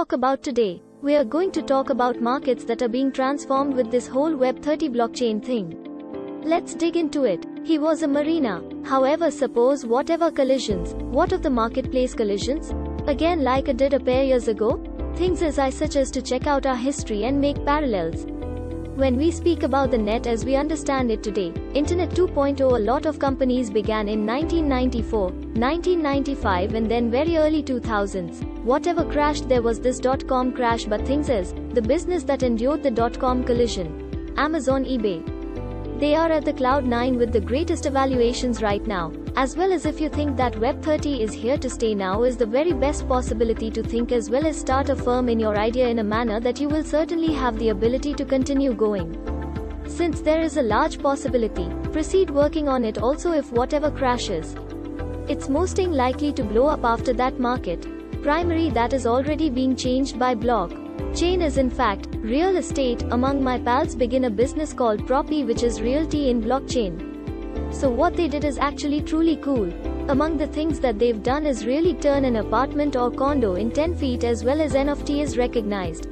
talk about today. We are going to talk about markets that are being transformed with this whole Web30 blockchain thing. Let's dig into it. He was a marina. However, suppose whatever collisions, what of the marketplace collisions? Again, like I did a pair years ago? Things as I suggest to check out our history and make parallels. When we speak about the net as we understand it today, Internet 2.0, a lot of companies began in 1994, 1995 and then very early 2000s. Whatever crashed, there was this dot-com crash, but things as the business that endured the dot-com collision, Amazon, eBay. They are at the cloud 9 with the greatest evaluations right now, as well as if you think that Web30 is here to stay now is the very best possibility to think as well as start a firm in your idea in a manner that you will certainly have the ability to continue going. Since there is a large possibility, proceed working on it also if whatever crashes. It's most likely to blow up after that market. Primary that is already being changed by blockchain is in fact real estate. Among my pals begin a business called Propy, which is realty in blockchain. So what they did is actually truly cool. Among the things that they've done is really turn an apartment or condo in 10 feet as well as NFT is recognized.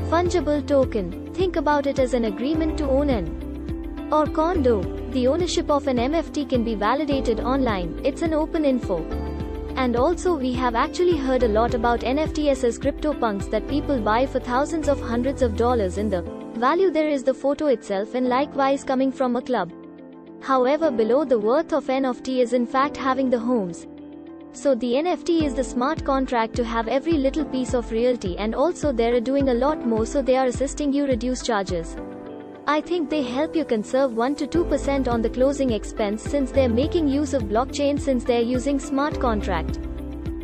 Fungible token. Think about it as an agreement to own an or condo. The ownership of an NFT can be validated online. It's an open info. And also we have actually heard a lot about NFTs as CryptoPunks that people buy for thousands of hundreds of dollars in the value there is the photo itself and likewise coming from a club. However, below the worth of NFT is in fact having the homes. So the NFT is the smart contract to have every little piece of realty, and also they are doing a lot more, so they are assisting you reduce charges. I think they help you conserve 1 to 2% on the closing expense since they're making use of blockchain since they're using smart contract.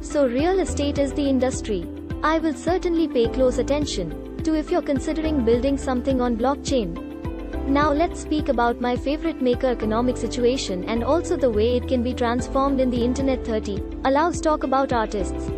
So real estate is the industry I will certainly pay close attention to if you're considering building something on blockchain. Now let's speak about my favorite maker economic situation and also the way it can be transformed in the Internet 30. Allows talk about artists.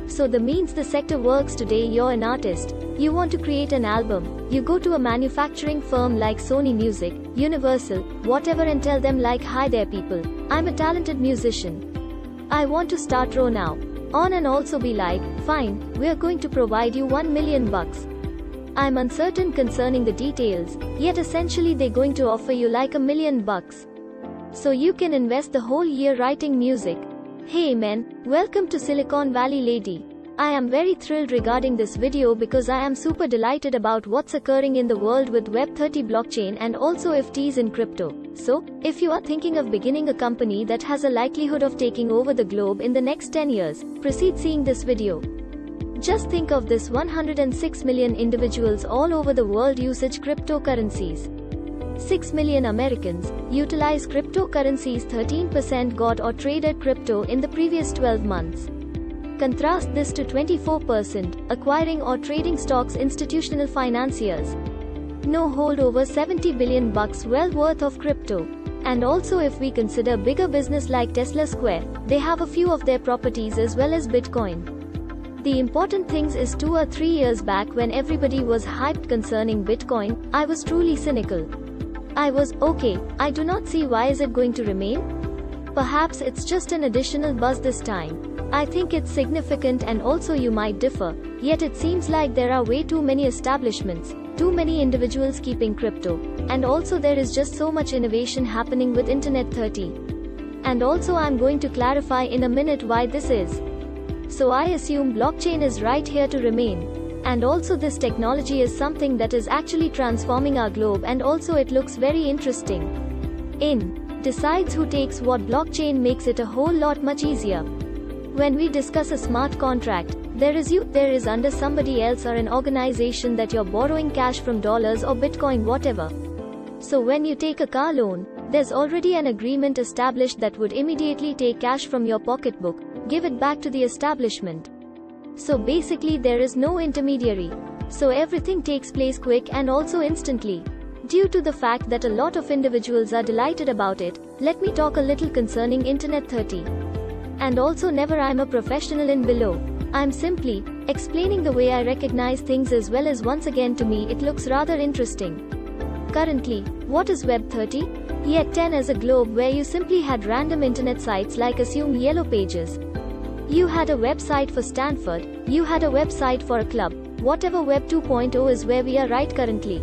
So the means the sector works today, you're an artist. You want to create an album. You go to a manufacturing firm like Sony Music, Universal, whatever, and tell them like, hi there people, I'm a talented musician. I want to start Raw now. On and also be like, fine, we're going to provide you $1 million. I'm uncertain concerning the details, yet essentially they're going to offer you like $1 million. So you can invest the whole year writing music. Hey man, welcome to Silicon Valley lady. I am very thrilled regarding this video because I am super delighted about what's occurring in the world with Web30 blockchain and also NFTs in crypto. So, if you are thinking of beginning a company that has a likelihood of taking over the globe in the next 10 years, proceed seeing this video. Just think of this: 106 million individuals all over the world usage cryptocurrencies. 6 million Americans utilize cryptocurrencies, 13% got or traded crypto in the previous 12 months. Contrast this to 24% acquiring or trading stocks institutional financiers. No hold over $70 billion well worth of crypto. And also if we consider bigger business like Tesla Square, they have a few of their properties as well as Bitcoin. The important things is 2 or 3 years back when everybody was hyped concerning Bitcoin, I was truly cynical. I was, okay, I do not see why is it going to remain? Perhaps it's just an additional buzz this time. I think it's significant and also you might differ, yet it seems like there are way too many establishments, too many individuals keeping crypto, and also there is just so much innovation happening with Internet 30. And also I'm going to clarify in a minute why this is. So I assume blockchain is right here to remain. And also this technology is something that is actually transforming our globe, and also it looks very interesting. Decides who takes what. Blockchain makes it a whole lot much easier. When we discuss a smart contract, there is under somebody else or an organization that you're borrowing cash from dollars or Bitcoin, whatever. So when you take a car loan, there's already an agreement established that would immediately take cash from your pocketbook, give it back to the establishment. So basically there is no intermediary. So everything takes place quick and also instantly. Due to the fact that a lot of individuals are delighted about it, let me talk a little concerning Internet 30. And also never I'm a professional in below. I'm simply explaining the way I recognize things as well as once again to me it looks rather interesting. Currently, what is Web30? Yet 10 as a globe where you simply had random internet sites like assume Yellow Pages. You had a website for Stanford, you had a website for a club. Whatever Web 2.0 is where we are right currently.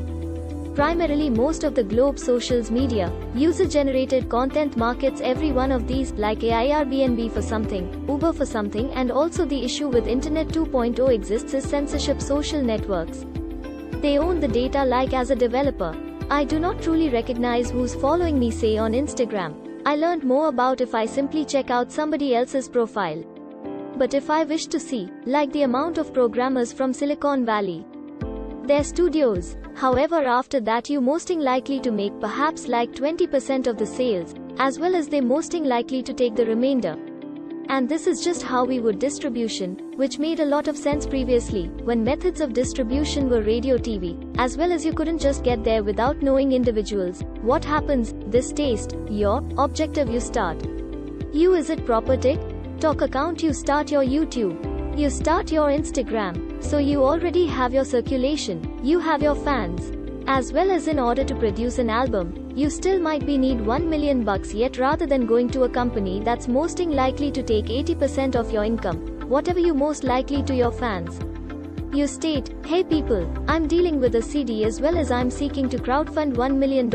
Primarily most of the globe socials media, user-generated content markets every one of these, like Airbnb for something, Uber for something, and also the issue with Internet 2.0 exists is censorship social networks. They own the data. Like as a developer, I do not truly recognize who's following me, say on Instagram. I learned more about if I simply check out somebody else's profile. But if I wish to see, like the amount of programmers from Silicon Valley, their studios, however after that you mosting likely to make perhaps like 20% of the sales, as well as they mosting likely to take the remainder. And this is just how we would distribution, which made a lot of sense previously, when methods of distribution were radio TV, as well as you couldn't just get there without knowing individuals. What happens, this taste, your objective you start. You is it proper TikTok account, you start your YouTube, you start your Instagram, so you already have your circulation, you have your fans. As well as in order to produce an album, you still might be need $1 million yet rather than going to a company that's mosting likely to take 80% of your income, whatever you most likely to your fans. You state, hey people, I'm dealing with a CD as well as I'm seeking to crowdfund $1 million.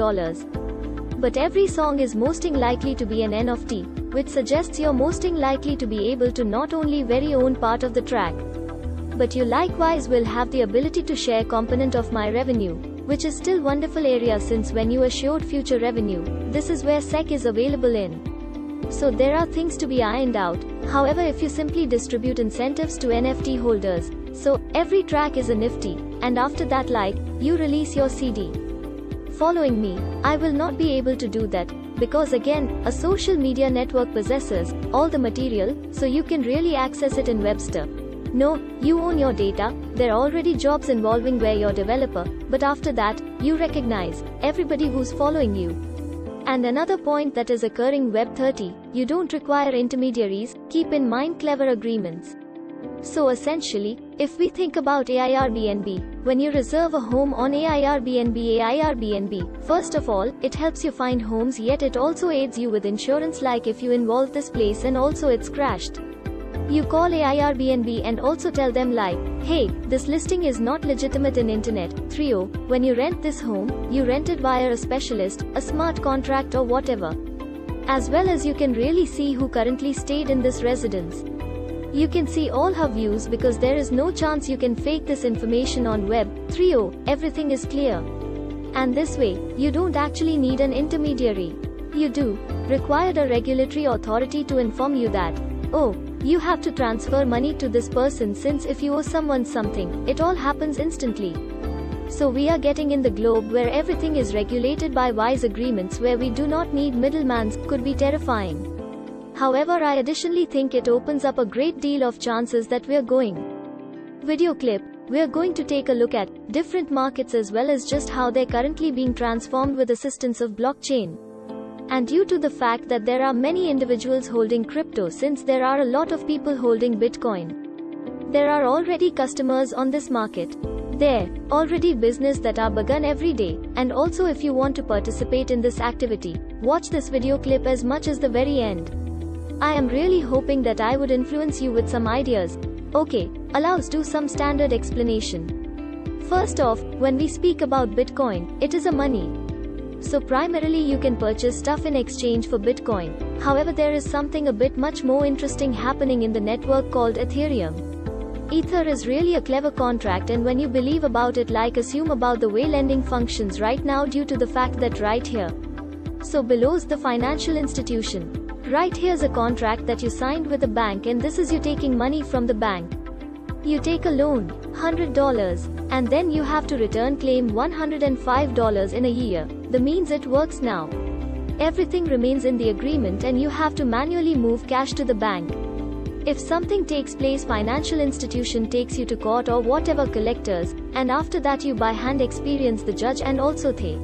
But every song is mosting likely to be an NFT, which suggests you're mosting likely to be able to not only very own part of the track, but you likewise will have the ability to share component of my revenue, which is still wonderful area since when you assured future revenue, this is where SEC is available in. So there are things to be ironed out. However, if you simply distribute incentives to NFT holders, so every track is a Nifty, and after that like, you release your CD. Following me, I will not be able to do that, because again, a social media network possesses all the material, so you can really access it in Webster. No, you own your data, there are already jobs involving where you're developer, but after that, you recognize everybody who's following you. And another point that is occurring Web 30, you don't require intermediaries, keep in mind clever agreements. So essentially, if we think about Airbnb, when you reserve a home on Airbnb, first of all, it helps you find homes, yet it also aids you with insurance, like if you involve this place and also it's crashed. You call Airbnb and also tell them like, hey, this listing is not legitimate in Internet 3.0. When you rent this home, you rent it via a specialist, a smart contract or whatever. As well as you can really see who currently stayed in this residence. You can see all her views because there is no chance you can fake this information on Web 3.0, everything is clear. And this way, you don't actually need an intermediary. You do require a regulatory authority to inform you that, oh, you have to transfer money to this person, since if you owe someone something, it all happens instantly. So we are getting in the globe where everything is regulated by wise agreements where we do not need middlemen. Could be terrifying. However, I additionally think it opens up a great deal of chances that we're going. Video clip, we're going to take a look at different markets as well as just how they're currently being transformed with assistance of blockchain. And due to the fact that there are many individuals holding crypto, since there are a lot of people holding Bitcoin, there are already customers on this market. There already business that are begun every day, and also if you want to participate in this activity, watch this video clip as much as the very end. I am really hoping that I would influence you with some ideas. Okay, allows do some standard explanation. First off, when we speak about Bitcoin, it is a money. So primarily you can purchase stuff in exchange for Bitcoin. However, there is something a bit much more interesting happening in the network called Ethereum. Ether is really a clever contract, and when you believe about it, like assume about the way lending functions right now due to the fact that right here. So below's the financial institution. Right here's a contract that you signed with a bank, and this is you taking money from the bank. You take a loan, $100, and then you have to return claim $105 in a year. The means it works now. Everything remains in the agreement and you have to manually move cash to the bank. If something takes place, financial institution takes you to court or whatever collectors, and after that you by hand experience the judge and also they.